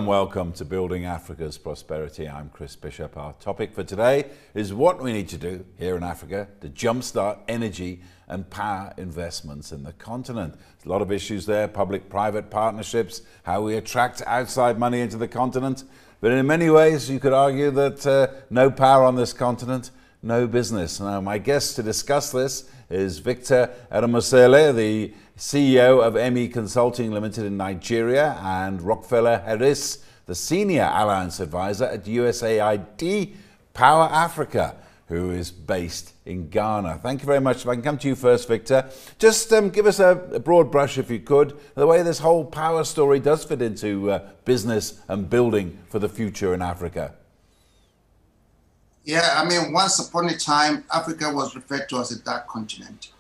and welcome to Building Africa's Prosperity. I'm Chris Bishop. Our topic for today is what we need to do here in Africa to jumpstart energy and power investments in the continent. There's a lot of issues there, public-private partnerships, how we attract outside money into the continent. But in many ways, you could argue that no power on this continent, no business. Now, my guest to discuss this is Victor Eromosele, the CEO of M E Consulting Ltd in Nigeria, and Rockfeler Herisse, the Senior Alliance Advisor at USAID Power Africa, who is based in Ghana. Thank you very much. If I can come to you first, Victor. Just give us a broad brush, if you could, the way this whole power story does fit into business and building for the future in Africa. Yeah, I mean, once upon a time, Africa was referred to as a dark continent.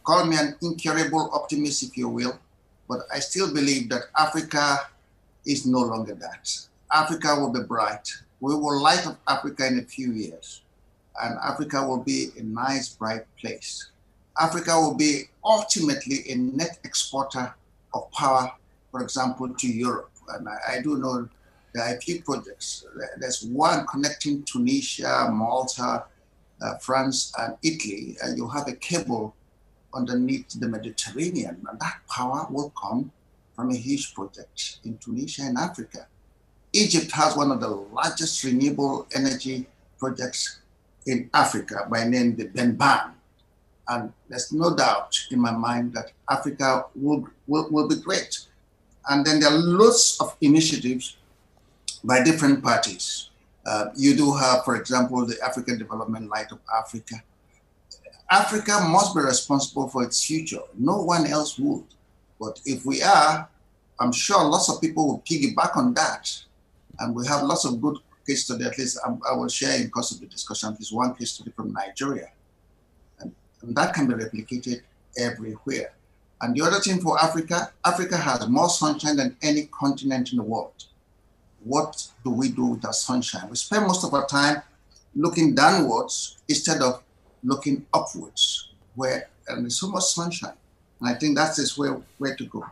Call me an incurable optimist, if you will, but I still believe that Africa is no longer that. Africa will be bright. We will light up Africa in a few years, and Africa will be a nice, bright place. Africa will be ultimately a net exporter of power, for example, to Europe. And I do know there are a few projects. There's one connecting Tunisia, Malta, France, and Italy, and you have a cable underneath the Mediterranean, and that power will come from a huge project in Tunisia and Africa. Egypt has one of the largest renewable energy projects in Africa by name the Benban. And there's no doubt in my mind that Africa will be great. And then there are lots of initiatives by different parties. You do have, for example, the African Development Light of Africa. Africa must be responsible for its future. No one else would. But if we are, I'm sure lots of people will piggyback on that. And we have lots of good case studies. At least I will share in the course of the discussion. There's one case study from Nigeria. And that can be replicated everywhere. And the other thing for Africa, Africa has more sunshine than any continent in the world. What do we do with our sunshine? We spend most of our time looking downwards instead of looking upwards, where there's so much sunshine. And I think that's just where to go.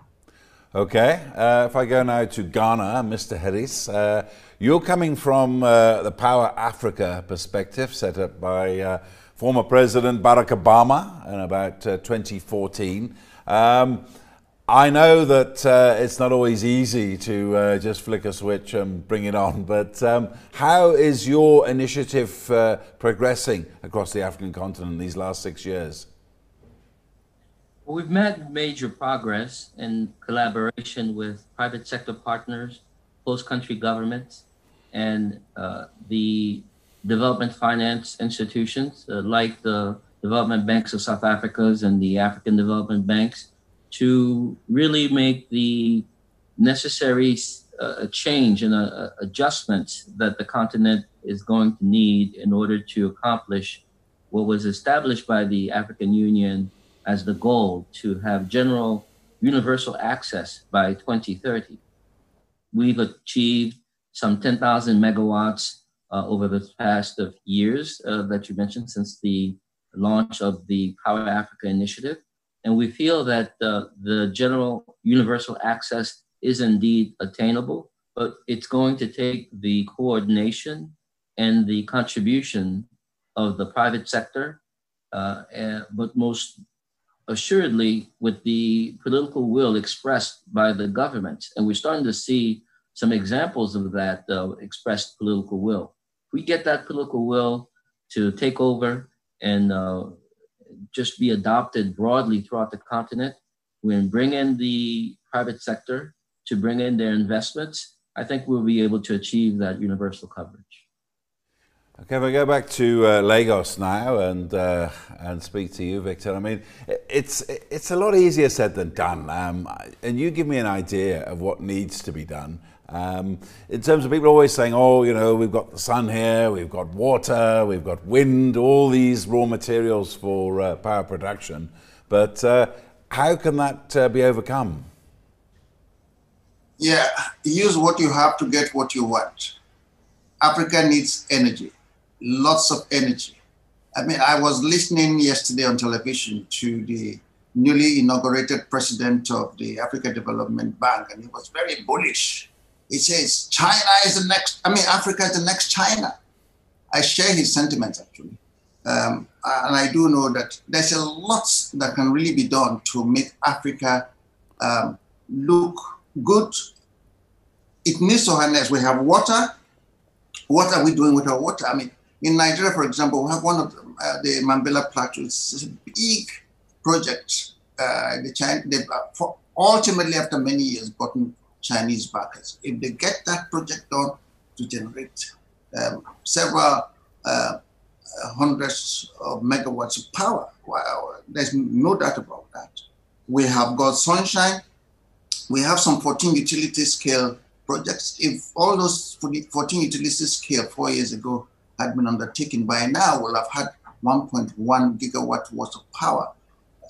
Okay, if I go now to Ghana, Mr. Herisse, you're coming from the Power Africa perspective set up by former President Barack Obama in about 2014. I know that it's not always easy to just flick a switch and bring it on, but how is your initiative progressing across the African continent these last 6 years? Well, we've made major progress in collaboration with private sector partners, host country governments, and the development finance institutions like the Development Banks of South Africa's and the African Development Banks, to really make the necessary change and adjustments that the continent is going to need in order to accomplish what was established by the African Union as the goal to have general universal access by 2030. We've achieved some 10,000 megawatts over the past of years that you mentioned since the launch of the Power Africa initiative. And we feel that the general universal access is indeed attainable, but it's going to take the coordination and the contribution of the private sector, but most assuredly with the political will expressed by the government. And we're starting to see some examples of that expressed political will. If we get that political will to take over and just be adopted broadly throughout the continent, when bring in the private sector to bring in their investments, I think we'll be able to achieve that universal coverage. Okay, we'll go back to Lagos now and speak to you, Victor. I mean, it's a lot easier said than done, and you give me an idea of what needs to be done. In terms of people always saying, oh, you know, we've got the sun here, we've got water, we've got wind, all these raw materials for power production, but how can that be overcome? Yeah, use what you have to get what you want. Africa needs energy. Lots of energy. I mean, I was listening yesterday on television to the newly inaugurated president of the African Development Bank, and he was very bullish He says, China is the next, Africa is the next China. I share his sentiments, actually. And I do know that there's a lot that can really be done to make Africa look good. It needs to harness. We have water. What are we doing with our water? In Nigeria, for example, we have one of the Mambela Plateau. It's a big project. Ultimately, after many years, gotten Chinese backers. If they get that project done to generate several hundreds of megawatts of power, there's no doubt about that. We have got sunshine. We have some 14 utility scale projects. If all those 14 utility scale 4 years ago had been undertaken, by now we'll have had 1.1 gigawatt worth of power.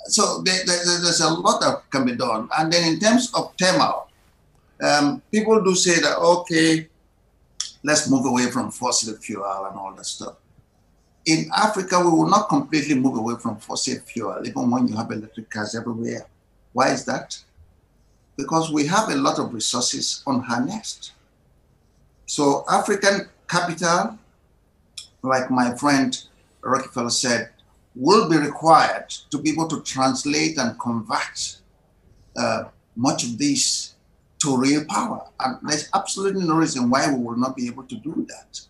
So there's a lot that can be done. And then in terms of thermal, people do say that, okay, let's move away from fossil fuel and all that stuff. In Africa, we will not completely move away from fossil fuel, even when you have electric cars everywhere. Why is that? Because we have a lot of resources unharnessed. So African capital, like my friend Rockfeler said, will be required to be able to translate and convert much of this to real power. And there's absolutely no reason why we will not be able to do that.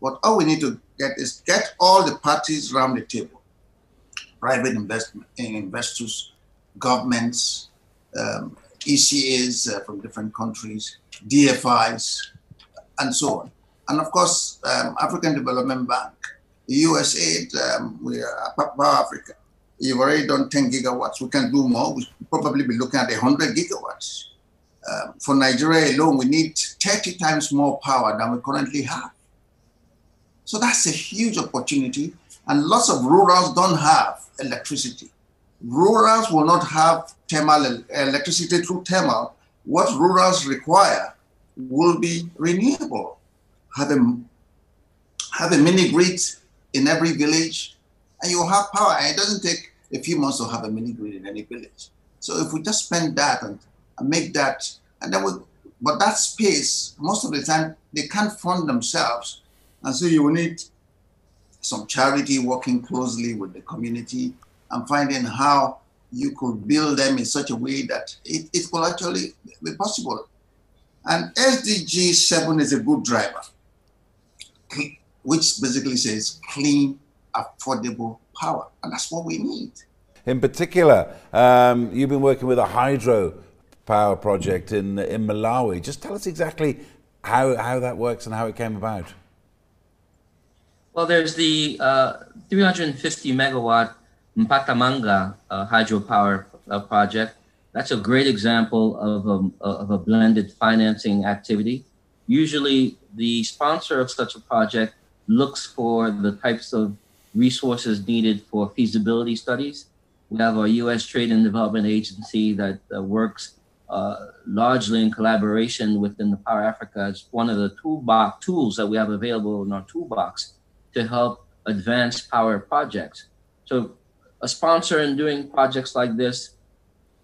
But all we need to get all the parties around the table, private investors, governments, ECAs from different countries, DFIs, and so on. And of course, African Development Bank, USAID, we are Power Africa. You've already done 10 gigawatts. We can do more. We'll probably be looking at 100 gigawatts. For Nigeria alone, we need 30 times more power than we currently have. So that's a huge opportunity. And lots of rurals don't have electricity. Rurals will not have thermal electricity through thermal. What rurals require will be renewable. Have a mini grid in every village, and you'll have power. And it doesn't take a few months to have a mini grid in any village. So if we just spend that and make that, and then but that space, most of the time, they can't fund themselves. And so you will need some charity working closely with the community and finding how you could build them in such a way that it will actually be possible. And SDG 7 is a good driver, which basically says clean, affordable power. And that's what we need. In particular, you've been working with a hydro power project in Malawi. Just tell us exactly how that works and how it came about. Well, there's the 350 megawatt Mpatamanga hydropower project. That's a great example of a blended financing activity. Usually, the sponsor of such a project looks for the types of resources needed for feasibility studies. We have our U.S. Trade and Development Agency that works largely in collaboration within the Power Africa as one of the tools that we have available in our toolbox to help advance power projects. So a sponsor in doing projects like this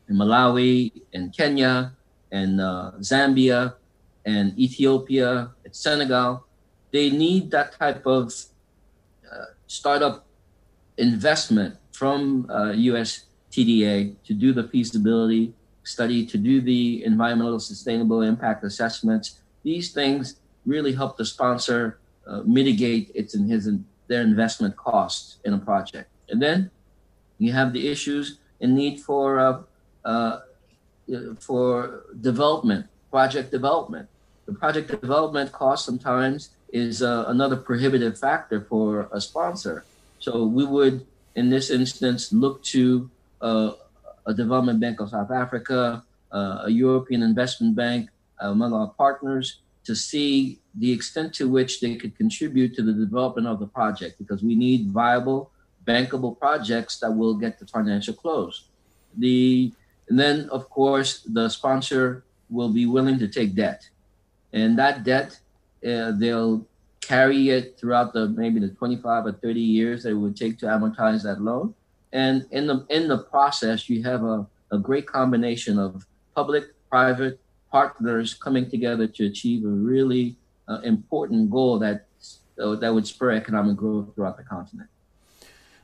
in Malawi, in Kenya, and Zambia, and Ethiopia, and Senegal, they need that type of startup investment from USTDA to do the feasibility study, to do the environmental sustainable impact assessments. These things really help the sponsor mitigate their investment costs in a project. And then you have the issues and need for development, project development. The project development cost sometimes is another prohibitive factor for a sponsor. So we would, in this instance, look to a Development Bank of South Africa, a European Investment Bank, among our partners, to see the extent to which they could contribute to the development of the project, because we need viable, bankable projects that will get the financial close. And then, of course, the sponsor will be willing to take debt. And that debt, they'll carry it throughout maybe the 25 or 30 years that it would take to amortize that loan. And in the process, you have a great combination of public, private partners coming together to achieve a really important goal that would spur economic growth throughout the continent.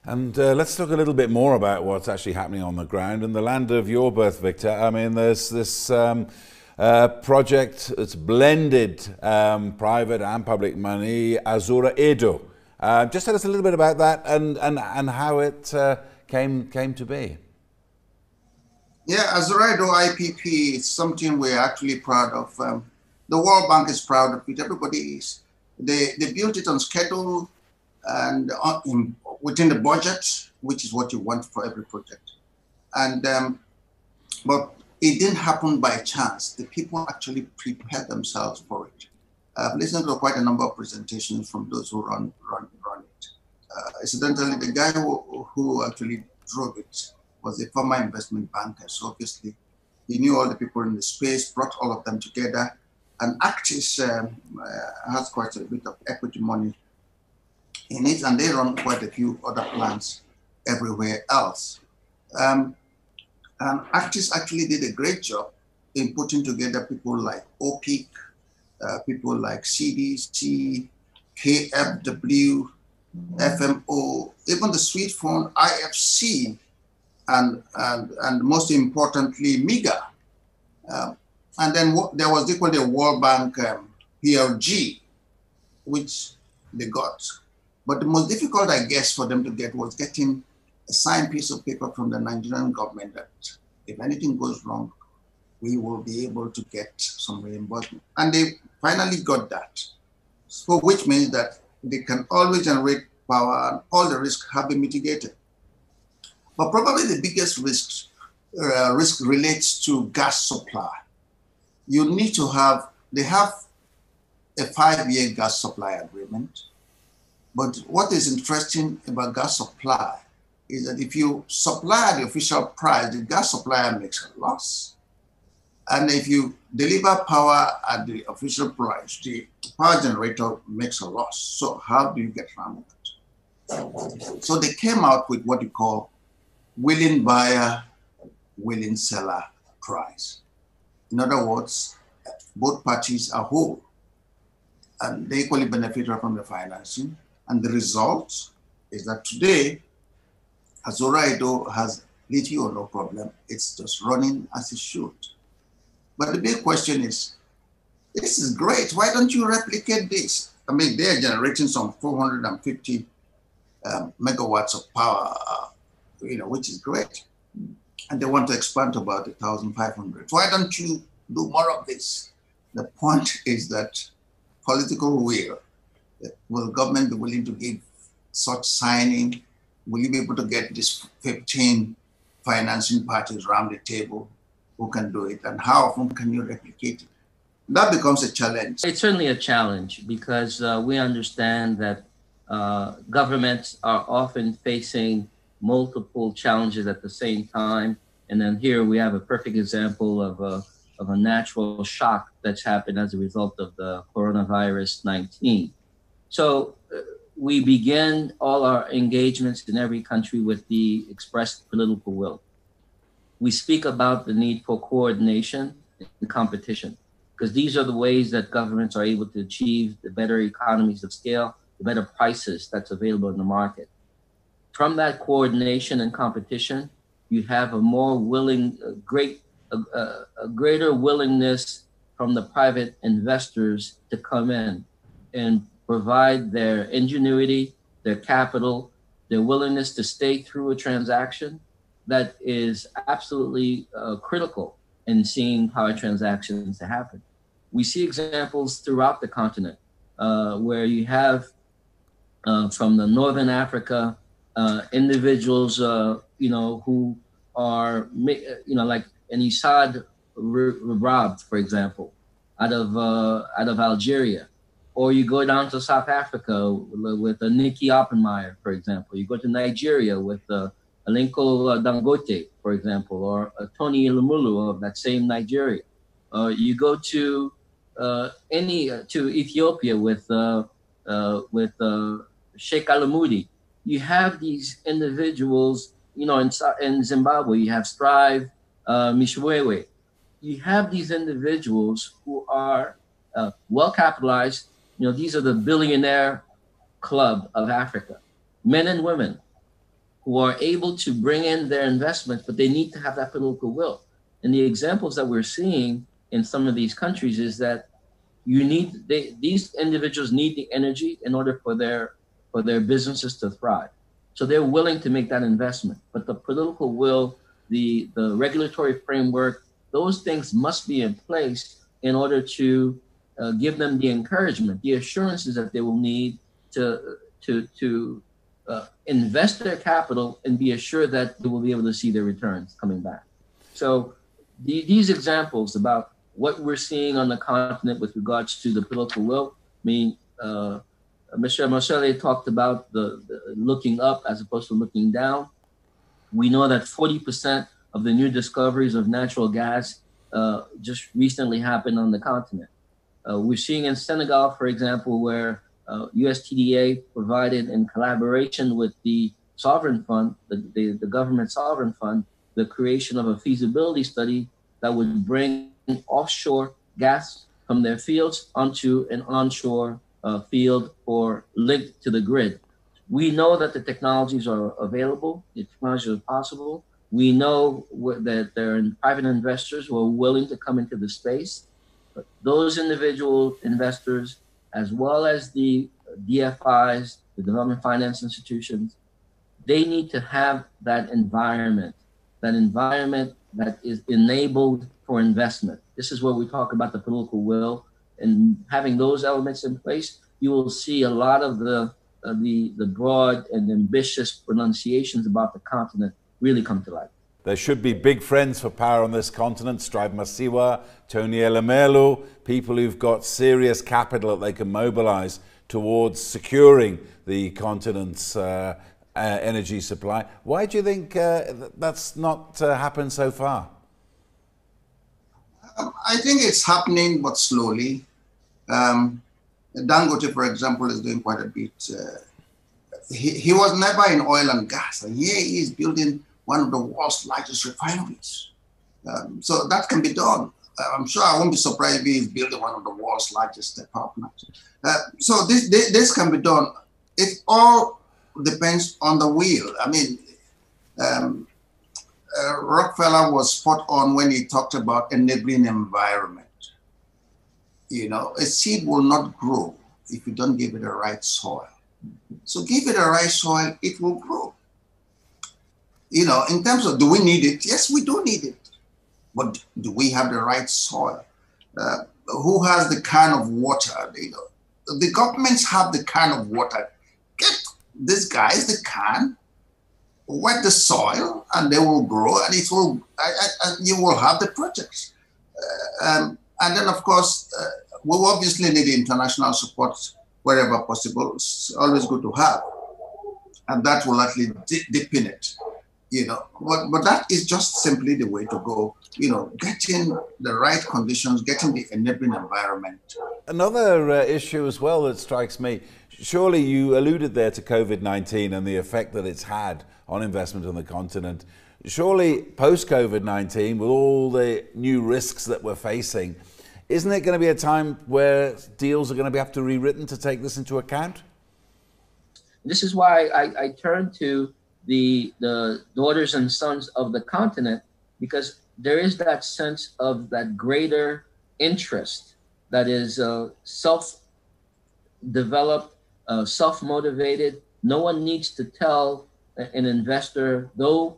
And let's talk a little bit more about what's actually happening on the ground in the land of your birth, Victor. I mean, there's this project that's blended private and public money, Zura EDO. Just tell us a little bit about that and how it came to be. Yeah, Zura EDO IPP is something we're actually proud of. The World Bank is proud of it. Everybody is. They built it on schedule and within the budget, which is what you want for every project. And but it didn't happen by chance. The people actually prepared themselves for it. I've listened to quite a number of presentations from those who run it. Incidentally, the guy who actually drove it was a former investment banker. So obviously, he knew all the people in the space, brought all of them together. And Actis has quite a bit of equity money in it, and they run quite a few other plants everywhere else. And Actis actually did a great job in putting together people like OPIC, people like CDC, KFW, FMO, even the Sweet Phone, IFC, and most importantly, MIGA. And then there was equally a World Bank PLG, which they got. But the most difficult, I guess, for them to get was getting a signed piece of paper from the Nigerian government that if anything goes wrong, we will be able to get some reimbursement. And they finally got that. So which means that they can always generate power and all the risks have been mitigated. But probably the biggest risk relates to gas supply. You need to have, they have a 5-year gas supply agreement. But what is interesting about gas supply is that if you supply at the official price, the gas supplier makes a loss. And if you deliver power at the official price, the power generator makes a loss. So how do you get around that? So they came out with what you call willing buyer, willing seller price. In other words, both parties are whole and they equally benefit from the financing. And the result is that today, Zura EDO has little or no problem. It's just running as it should. But the big question is, this is great. Why don't you replicate this? I mean, they're generating some 450 megawatts of power, which is great. And they want to expand to about 1,500. Why don't you do more of this? The point is that political will government be willing to give such signing? Will you be able to get these 15 financing parties around the table who can do it? And how often can you replicate it? That becomes a challenge. It's certainly a challenge because we understand that governments are often facing multiple challenges at the same time. And then here we have a perfect example of a natural shock that's happened as a result of the coronavirus 19. So we begin all our engagements in every country with the expressed political will. We speak about the need for coordination and competition, because these are the ways that governments are able to achieve the better economies of scale, the better prices that's available in the market. From that coordination and competition, you have a more willing, a greater willingness from the private investors to come in and provide their ingenuity, their capital, their willingness to stay through a transaction that is absolutely critical in seeing power transactions happen. We see examples throughout the continent where you have from the Northern Africa individuals, who are, like an Isad Rabab, for example, out of Algeria. Or you go down to South Africa with Nikki Oppenmeyer, for example. You go to Nigeria with Alinko Dangote, for example, or Tony Ilumulu of that same Nigeria. You go to to Ethiopia with Sheikh Alamoudi. You have these individuals, in Zimbabwe, you have Strive Mishwewe. you have these individuals who are well capitalized. These are the billionaire club of Africa, men and women who are able to bring in their investment, but they need to have that political will. And the examples that we're seeing in some of these countries is that these individuals need the energy in order for their businesses to thrive. So they're willing to make that investment, but the political will, the regulatory framework, those things must be in place in order to give them the encouragement, the assurances that they will need to invest their capital and be assured that they will be able to see their returns coming back. So these examples about what we're seeing on the continent with regards to the political will, Mr. Eromosele talked about the looking up as opposed to looking down. We know that 40% of the new discoveries of natural gas just recently happened on the continent. We're seeing in Senegal, for example, where USTDA provided in collaboration with the sovereign fund, the government sovereign fund, the creation of a feasibility study that would bring offshore gas from their fields onto an onshore field or linked to the grid. We know that the technologies are available, the technologies are possible. We know that there are private investors who are willing to come into the space. But those individual investors, as well as the DFIs, the development finance institutions, they need to have that environment that is enabled for investment. This is where we talk about the political will, and having those elements in place, you will see a lot of the broad and ambitious pronunciations about the continent really come to life. There should be big friends for power on this continent. Strive Masiwa, Tony Elumelu, people who've got serious capital that they can mobilize towards securing the continent's energy supply. Why do you think that's not happened so far? I think it's happening, but slowly. Dangote, for example, is doing quite a bit. He was never in oil and gas, and here he is building one of the world's largest refineries. So that can be done. I'm sure I won't be surprised if he's building one of the world's largest power plants. So this can be done. It all depends on the will. I mean, Rockfeller was spot on when he talked about enabling environment. A seed will not grow if you don't give it the right soil. So give it the right soil, it will grow. In terms of, do we need it? Yes, we do need it. But do we have the right soil? Who has the can of water? The governments have the can of water. Get these guys the can, wet the soil, and they will grow, and it will, and you will have the projects. And then, of course, we obviously need international support wherever possible. It's always good to have, and that will actually deepen it. But that is just simply the way to go. Getting the right conditions, getting the enabling environment. Another issue as well that strikes me, surely you alluded there to COVID-19 and the effect that it's had on investment on the continent. Surely post-COVID-19, with all the new risks that we're facing, isn't it going to be a time where deals are going to have to be rewritten to take this into account? This is why I turn to the daughters and sons of the continent, because there is that sense of that greater interest that is self-developed, self-motivated. No one needs to tell an investor, though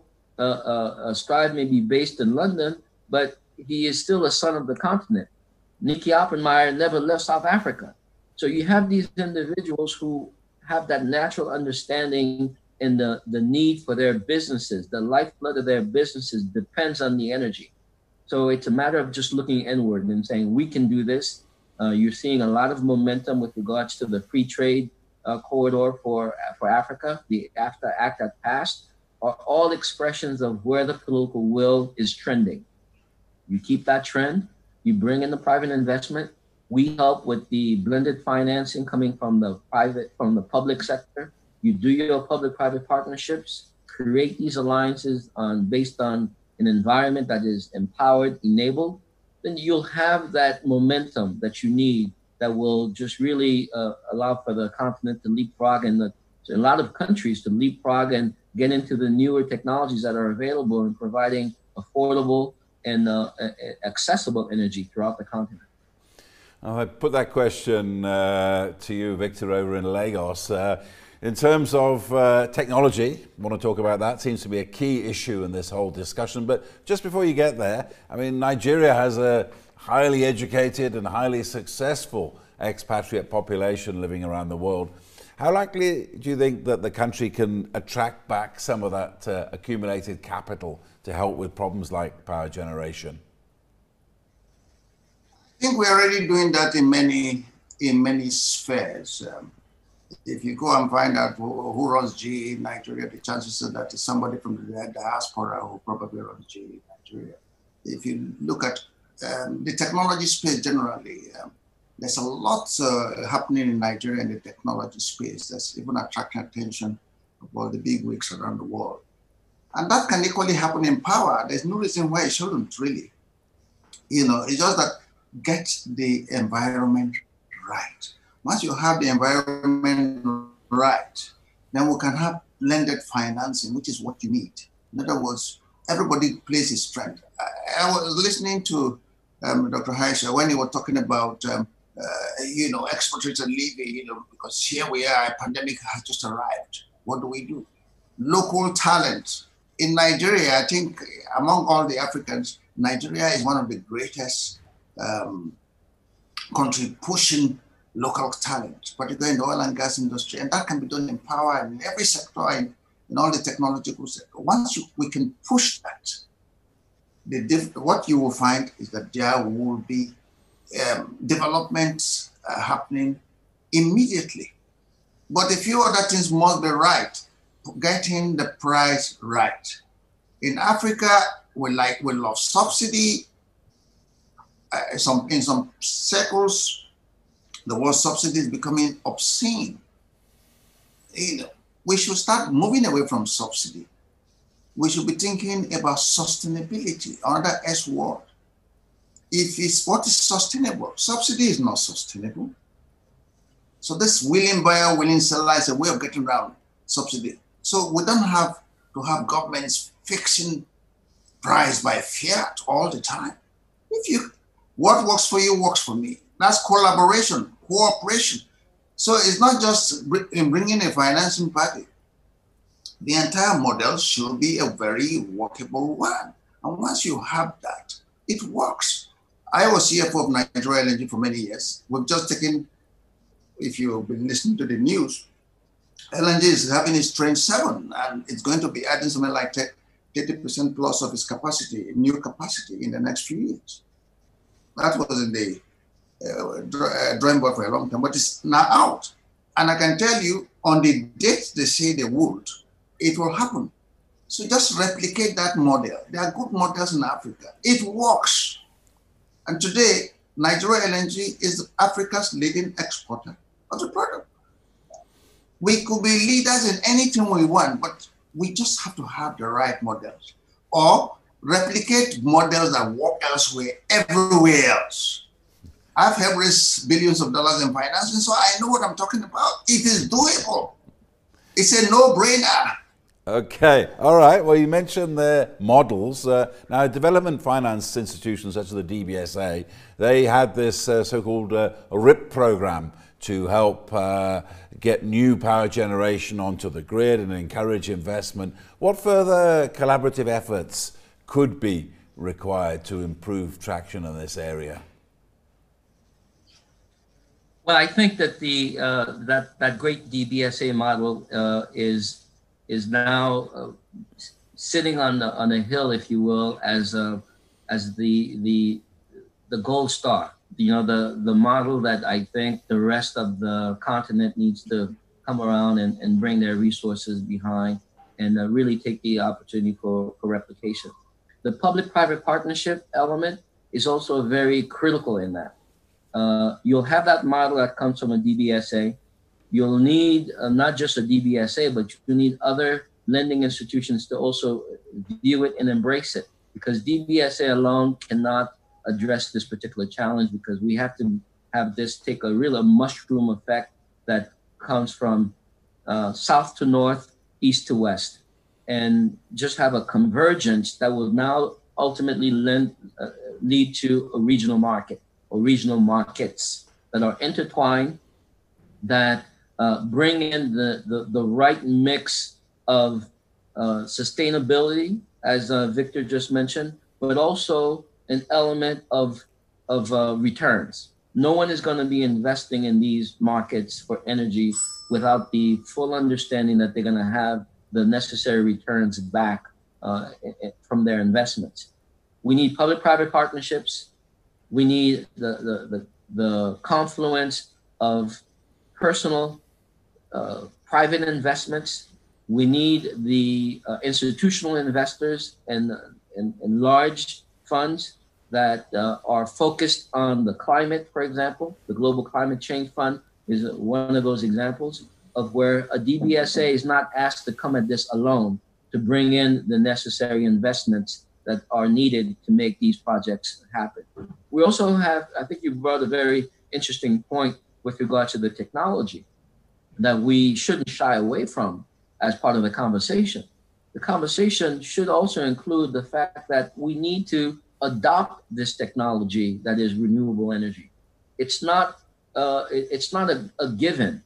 Strive may be based in London, but he is still a son of the continent. Nicky Oppenmeyer never left South Africa. So you have these individuals who have that natural understanding and the need for their businesses. The lifeblood of their businesses depends on the energy. So it's a matter of just looking inward and saying, we can do this. You're seeing a lot of momentum with regards to the free trade corridor for Africa. The AFTA Act that passed are all expressions of where the political will is trending. You keep that trend, you bring in the private investment. We help with the blended financing coming from the public sector. You do your public-private partnerships, create these alliances based on an environment that is empowered, enabled, then you'll have that momentum that you need that will just really allow for the continent to leapfrog and a lot of countries to leapfrog and get into the newer technologies that are available in providing affordable and accessible energy throughout the continent. I put that question to you, Victor, over in Lagos. In terms of technology, I want to talk about that. Seems to be a key issue in this whole discussion. But just before you get there, I mean, Nigeria has a highly educated and highly successful expatriate population living around the world. How likely do you think that the country can attract back some of that accumulated capital to help with problems like power generation? I think we're already doing that in many spheres. If you go and find out who runs GE in Nigeria, the chances are that it's somebody from the diaspora who probably runs GE in Nigeria. If you look at the technology space generally, there's a lot happening in Nigeria in the technology space that's even attracting attention of all the big wigs around the world. And that can equally happen in power. There's no reason why it shouldn't, really. You know, it's just that get the environment right. Once you have the environment right, then we can have blended financing, which is what you need. In other words, everybody plays his strength. I was listening to Dr. Herisse when he was talking about, expatriates and leaving, because here we are, a pandemic has just arrived. What do? Local talent. In Nigeria, I think among all the Africans, Nigeria is one of the greatest country pushing local talent, particularly in the oil and gas industry. And that can be done in power and in every sector, in all the technological sector. Once we can push that, what you will find is that there will be developments happening immediately. But a few other things must be right. Getting the price right. In Africa, we love subsidy. In some circles, the word subsidy is becoming obscene. We should start moving away from subsidy. We should be thinking about sustainability, another S word. What is sustainable? Subsidy is not sustainable. So this willing buyer, willing seller is a way of getting around subsidy. So we don't have to have governments fixing price by fiat all the time. What works for you works for me. That's collaboration, cooperation. So it's not just in bringing a financing package. The entire model should be a very workable one. And once you have that, it works. I was CFO of Nigeria LNG for many years. We've just taken, if you've been listening to the news, LNG is having its train 7, and it's going to be adding something like 30% plus of its capacity, new capacity in the next few years. That was in the drawing board for a long time, but it's now out. And I can tell you, on the date they say they would, it will happen. So just replicate that model. There are good models in Africa. It works. And today, Nigeria LNG is Africa's leading exporter of the product. We could be leaders in anything we want, but we just have to have the right models. Or replicate models that work elsewhere, everywhere else. I've helped raise billions of dollars in financing, so I know what I'm talking about. It is doable. It's a no-brainer. Okay, all right. Well, you mentioned the models. Now, development finance institutions such as the DBSA, they had this so-called RIP program to help get new power generation onto the grid and encourage investment. What further collaborative efforts could be required to improve traction in this area? Well, I think that the that great DBSA model is now sitting on a hill, if you will, as the gold star. The model that I think the rest of the continent needs to come around and bring their resources behind and really take the opportunity for replication. The public-private partnership element is also very critical in that. You'll have that model that comes from a DBSA. You'll need not just a DBSA, but you need other lending institutions to also view it and embrace it, because DBSA alone cannot address this particular challenge, because we have to have this take a real mushroom effect that comes from south to north, east to west, and just have a convergence that will now ultimately lead to a regional market or regional markets that are intertwined, that bring in the right mix of sustainability, as Victor just mentioned, but also an element of returns. No one is going to be investing in these markets for energy without the full understanding that they're going to have the necessary returns back from their investments. We need public-private partnerships. We need the confluence of personal, private investments. We need the institutional investors and large funds that are focused on the climate, for example. The Global Climate Change Fund is one of those examples of where a DBSA is not asked to come at this alone to bring in the necessary investments that are needed to make these projects happen. We also have, I think you brought a very interesting point with regard to the technology that we shouldn't shy away from as part of the conversation. The conversation should also include the fact that we need to adopt this technology that is renewable energy. It's not a given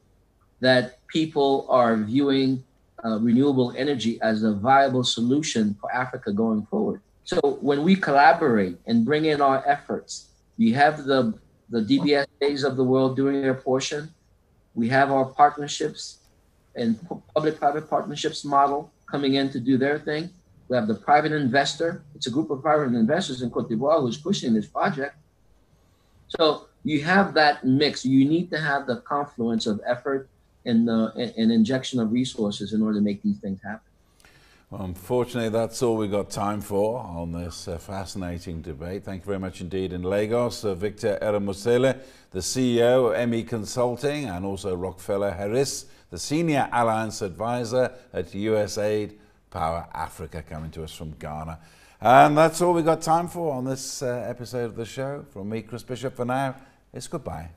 that people are viewing renewable energy as a viable solution for Africa going forward. So when we collaborate and bring in our efforts, you have the DBSAs of the world doing their portion. We have our partnerships and public-private partnerships model coming in to do their thing. We have the private investor. It's a group of private investors in Cote d'Ivoire who's pushing this project. So you have that mix. You need to have the confluence of effort and injection of resources in order to make these things happen. Well, unfortunately, that's all we've got time for on this fascinating debate. Thank you very much indeed in Lagos. Victor Eromosele, the CEO of M E Consulting, and also Rockfeler Herisse, the Senior Alliance Advisor at USAID Power Africa, coming to us from Ghana. And that's all we've got time for on this episode of the show. From me, Chris Bishop, for now, it's goodbye.